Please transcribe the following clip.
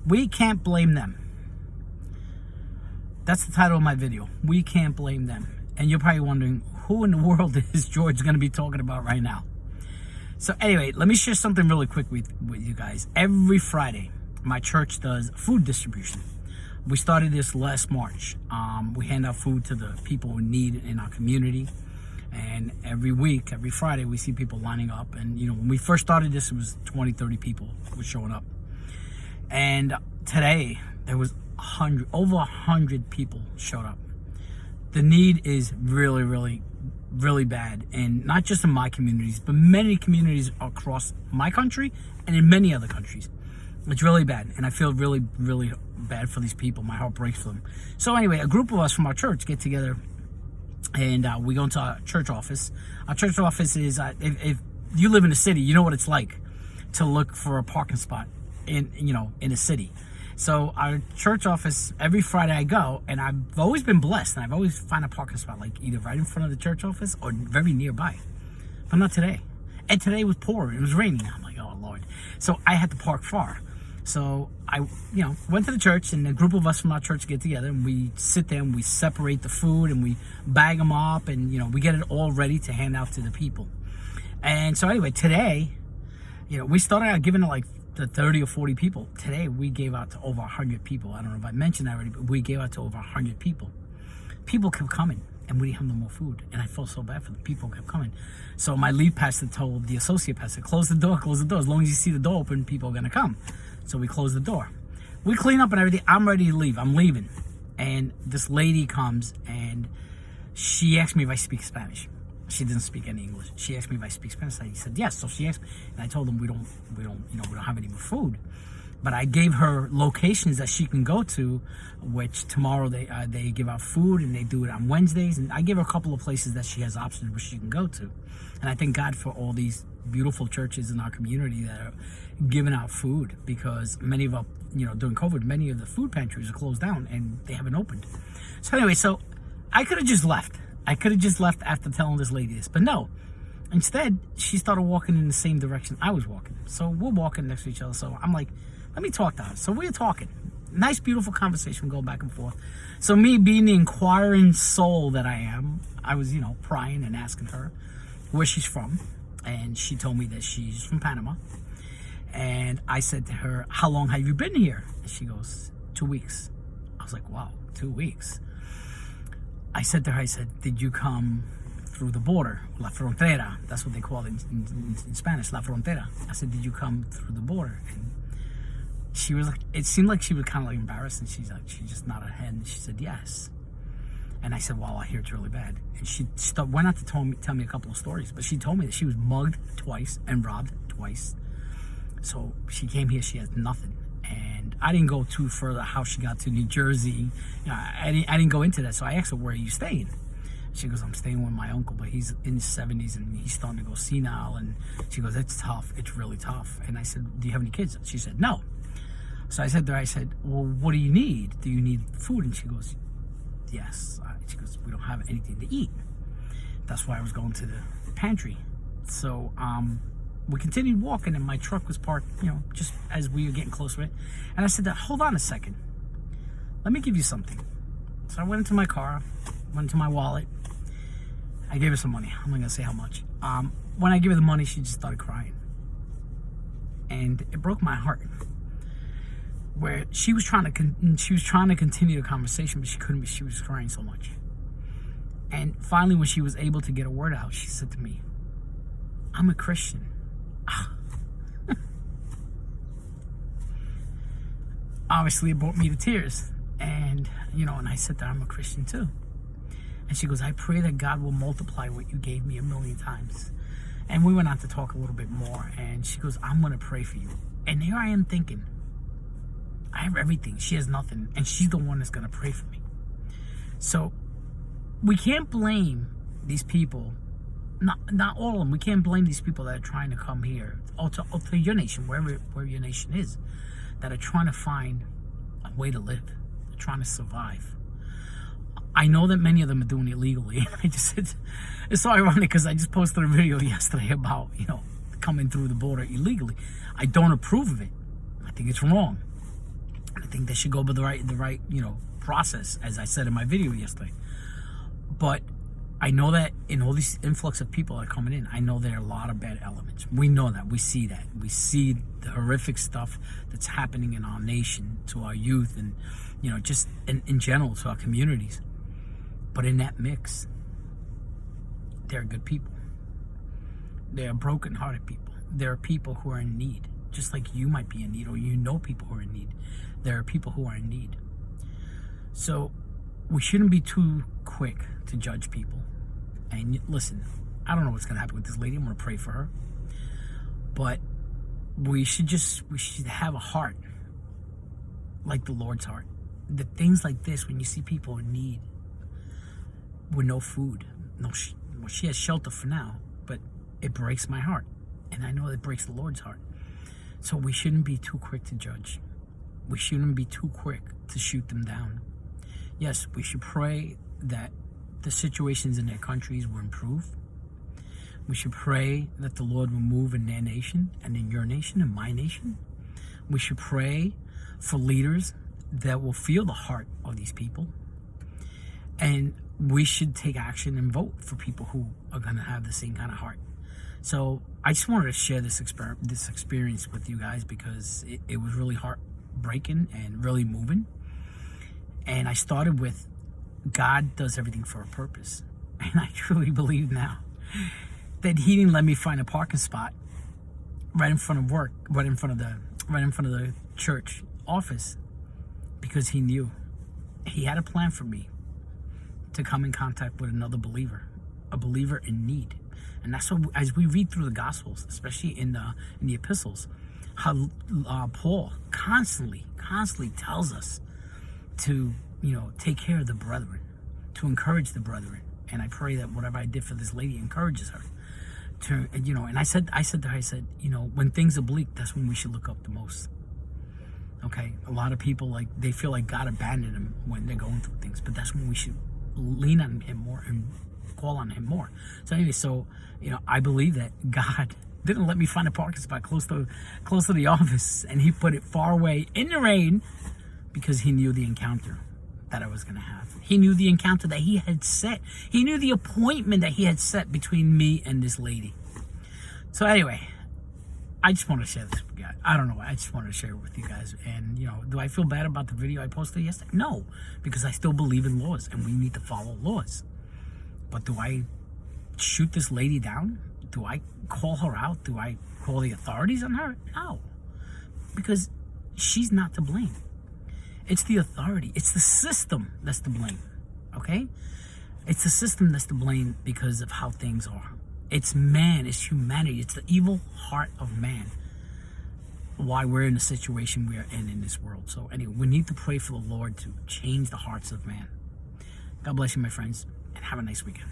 We can't blame them. That's the title of my video. We can't blame them. And you're probably wondering, who in the world is George going to be talking about right now? So anyway, let me share something really quick with you guys. Every Friday, my church does food distribution. We started this last March. We hand out food to the people in need in our community. And every week, every Friday, we see people lining up. And, you know, when we first started this, it was 20, 30 people were showing up. And today, there was over 100 people showed up. The need is really, really, really bad. And not just in my communities, but many communities across my country and in many other countries. It's really bad. And I feel really, really bad for these people. My heart breaks for them. So anyway, a group of us from our church get together and we go into our church office. Our church office is, if you live in a city, you know what it's like to look for a parking spot in a city. So our church office, every Friday I go, and I've always been blessed, and I've always found a parking spot, like either right in front of the church office or very nearby. But not today. And today was pouring. It was raining. I'm like, oh, Lord. So I had to park far. So I, went to the church, and a group of us from our church get together, and we sit there, and we separate the food, and we bag them up, and, we get it all ready to hand out to the people. And so anyway, today, we started out giving it like to 30 or 40 people. Today, we gave out to over 100 people. I don't know if I mentioned that already, but we gave out to over 100 people. People kept coming, and we didn't have no more food. And I felt so bad for the people who kept coming. So my lead pastor told the associate pastor, close the door, close the door. As long as you see the door open, people are going to come. So we closed the door. We clean up and everything. I'm ready to leave. I'm leaving. And this lady comes, and she asked me if I speak Spanish. She didn't speak any English. She asked me if I speak Spanish. I said yes. So she asked me, and I told them we don't have any more food. But I gave her locations that she can go to, which tomorrow they give out food, and they do it on Wednesdays. And I give her a couple of places that she has options where she can go to. And I thank God for all these beautiful churches in our community that are giving out food, because many of our, during COVID, many of the food pantries are closed down and they haven't opened. So anyway, so I could have just left. I could have just left after telling this lady this, but no. Instead, she started walking in the same direction I was walking. So we're walking next to each other. So I'm like, let me talk to her. So we're talking. Nice, beautiful conversation going back and forth. So me being the inquiring soul that I am, I was, prying and asking her where she's from. And she told me that she's from Panama. And I said to her, how long have you been here? And she goes, 2 weeks. I was like, wow, 2 weeks. I said to her, did you come through the border? La frontera. That's what they call it in Spanish, la frontera. I said, did you come through the border? And she was like, it seemed like she was kind of like embarrassed, and she just nodded her head, and she said, yes. And I said, wow, I hear it's really bad. And she went out to tell me a couple of stories, but she told me that she was mugged twice and robbed twice. So she came here, she has nothing. And I didn't go too further how she got to New Jersey. I didn't go into that. So I asked her, where are you staying? She goes, I'm staying with my uncle, but he's in his 70s and he's starting to go senile. And she goes, it's tough. It's really tough. And I said, do you have any kids? She said, no. So I said to her, well, what do you need? Do you need food? And she goes, yes. She goes, we don't have anything to eat. That's why I was going to the pantry. So, we continued walking, and my truck was parked, just as we were getting close to it. And I said, hold on a second. Let me give you something. So I went into my car, went into my wallet. I gave her some money. I'm not going to say how much. When I gave her the money, she just started crying. And it broke my heart. Where she was trying to continue the conversation, but she couldn't. She was crying so much. And finally, when she was able to get a word out, she said to me, I'm a Christian. Obviously, it brought me to tears. And, and I said that I'm a Christian too. And she goes, I pray that God will multiply what you gave me 1,000,000 times. And we went on to talk a little bit more. And she goes, I'm going to pray for you. And here I am thinking, I have everything. She has nothing. And she's the one that's going to pray for me. So we can't blame these people. Not all of them. We can't blame these people that are trying to come here, or to your nation, wherever your nation is, that are trying to find a way to live, trying to survive. I know that many of them are doing it legally. It's so ironic because I just posted a video yesterday about, coming through the border illegally. I don't approve of it. I think it's wrong. I think they should go by the right process, as I said in my video yesterday. But I know that in all these influx of people that are coming in, I know there are a lot of bad elements. We know that. We see that. We see the horrific stuff that's happening in our nation, to our youth, and just in general to our communities. But in that mix, there are good people. There are broken-hearted people. There are people who are in need, just like you might be in need, or people who are in need. There are people who are in need. So we shouldn't be too quick to judge people. And listen, I don't know what's going to happen with this lady. I'm going to pray for her. But we should have a heart like the Lord's heart. The things like this, when you see people in need with no food, she has shelter for now, but it breaks my heart. And I know it breaks the Lord's heart. So we shouldn't be too quick to judge. We shouldn't be too quick to shoot them down. Yes, we should pray that the situations in their countries will improve. We should pray that the Lord will move in their nation and in your nation and my nation. We should pray for leaders that will feel the heart of these people. And we should take action and vote for people who are going to have the same kind of heart. So I just wanted to share this experience with you guys, because it was really heartbreaking and really moving. And I started with, God does everything for a purpose. And I truly believe now that He didn't let me find a parking spot right in front of work, right in front of the church office, because He knew He had a plan for me to come in contact with another believer, a believer in need. And that's what, as we read through the Gospels, especially in the epistles, how Paul constantly tells us to take care of the brethren, to encourage the brethren. And I pray that whatever I did for this lady encourages her. And I said to her, when things are bleak, that's when we should look up the most. Okay, a lot of people, they feel like God abandoned them when they're going through things, but that's when we should lean on Him more and call on Him more. So anyway, I believe that God didn't let me find a parking spot close to the office, and He put it far away in the rain, because He knew the encounter that I was going to have. He knew the encounter that He had set. He knew the appointment that He had set between me and this lady. So anyway, I just want to share this with you guys. I don't know. I just wanted to share it with you guys. And, do I feel bad about the video I posted yesterday? No, because I still believe in laws, and we need to follow laws. But do I shoot this lady down? Do I call her out? Do I call the authorities on her? No, because she's not to blame. It's the authority. It's the system that's to blame. Okay? It's the system that's to blame because of how things are. It's man. It's humanity. It's the evil heart of man. Why we're in the situation we are in this world. So anyway, we need to pray for the Lord to change the hearts of man. God bless you, my friends, and have a nice weekend.